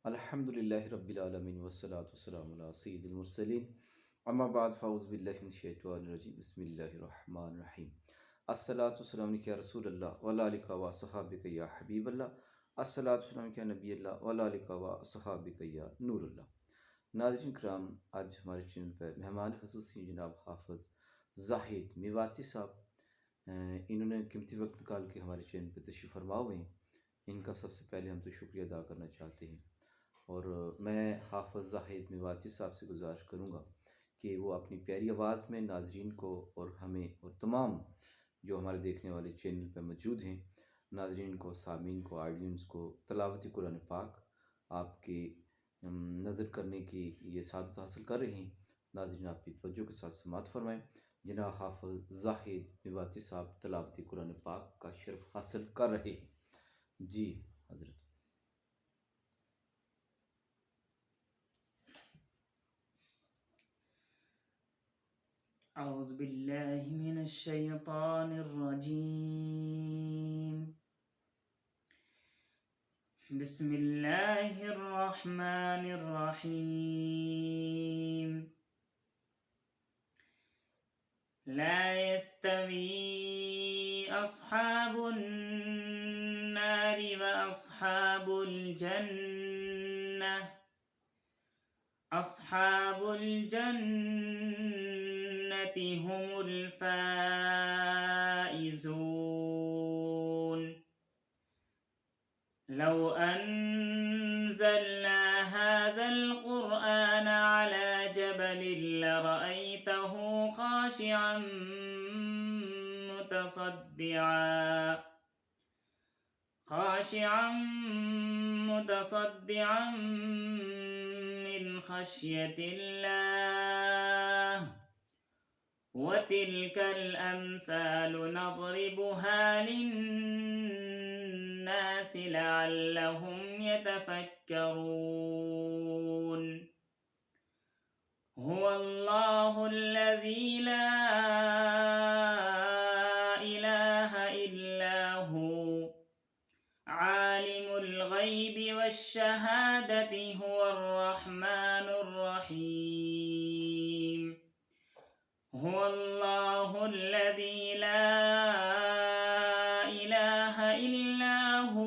अल्हम्दुलिल्लाहि रब्बिल आलमीन वस्सलातु वस्सलामु अला सय्यिदिल मुरसलीन अम्मा बाद फ़अऊज़ु बिल्लाहि मिनश शैतानिर रजीम बिस्मिल्लाहिर रहमानिर रहीम अस्सलातु वस्सलामु अलैका या रसूलल्लाह व अला आलिका व अस्हाबिका या हबीबल्लाह अस्सलातु वस्सलामु अलैका या नबियल्लाह व अला आलिका व अस्हाबिका या नूरल्लाह। नाज़रीन किराम, आज हमारे चैनल पर मेहमान ख़ुसूसी जनाब हाफ़िज़ ज़ाहिद मेवाती साहब, इन्होंने कीमती वक्त निकाल के हमारे चैनल पर तशरीफ़ फरमा हुए हैं। इनका सबसे पहले हम तो शुक्रिया अदा करना चाहते हैं और मैं हाफ़िज़ ज़ाहिद मेवाती साहब से गुज़ारिश करूँगा कि वो अपनी प्यारी आवाज़ में नाज़रीन को और हमें और तमाम जो हमारे देखने वाले चैनल पर मौजूद हैं नाज़रीन को, सामीन को, ऑडियंस को तिलावत कुरान पाक आपकी नज़र करने की ये सादत हासिल कर रहे हैं। नाज़रीन आप भी तवज्जो के साथ समाअत फरमाएँ। जनाब हाफ़िज़ ज़ाहिद मेवाती साहब तिलावत कुरान पाक का शर्फ हासिल कर रहे हैं। जी हज़रत। अऊज़ु बिल्लाहि मिनश शैतानिर रजीम। बिस्मिल्लाहिर रहमानिर रहीम। ला यस्तवी अस्हाबुन नारि व अस्हाबुल जन्नह। अस्हाबुल जन्नति हुमुल फाइज़ून। लौ अन्ज़लना हाज़ल क़ुरआन अला जबलिन लरअयतहु ख़ाशिअन मुतसद्दिअन मिन ख़श्यतिल्लाह। वतिल्कल अम्सालु नज़रिबुहा लिन्नासि लअल्लहुम यतफ़क्करून। हुवल्लाहुल्लज़ी ला इलाहा इल्ला हु आलिमुल ग़ैबि वश्शहादति हुवर रहमानुर रहीम। हुवल्लाहुल्लज़ी ला इलाहा इल्ला हु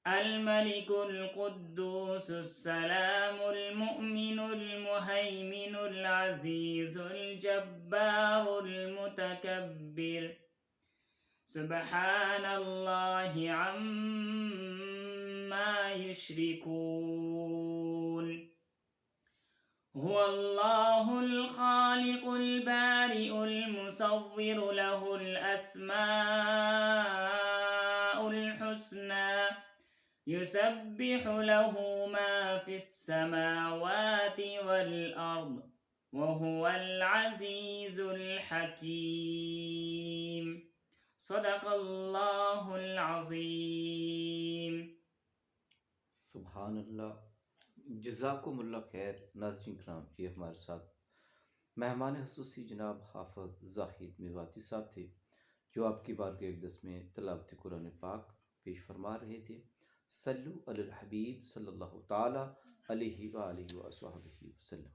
अल-मलिकुल कुद्दूसुस सलामुल मुअ्मिनुल मुहैमिनुल अज़ीज़ुल जब्बारुल मुतकब्बिर। सुब्हानल्लाहि अम्मा युश्रिकून। हुवल्लाहुल ख़ालिक़ुल बारिउल मुसव्विरु लहुल अस्माउल हुस्ना। युसब्बिहु लहु मा फ़िस समावाति वल अर्द व हुवल अज़ीज़ुल हकीम। सदक़ल्लाहुल अज़ीम। सुभानअल्लाह। जज़ाकुमुल्लाह खैर। नाज़रीन किराम, ये हमारे साथ मेहमान ख़ुसूसी जनाब हाफ़िज़ ज़ाहिद मेवाती साहब थे जो आपकी बारगाह अक़दस में तिलावत कुरान पाक पेश फरमा रहे थे। सल्लु अलल हबीब सल्लल्लाहु ताला अलैहि व आलिहि व अस्हाबिहि वसल्लम।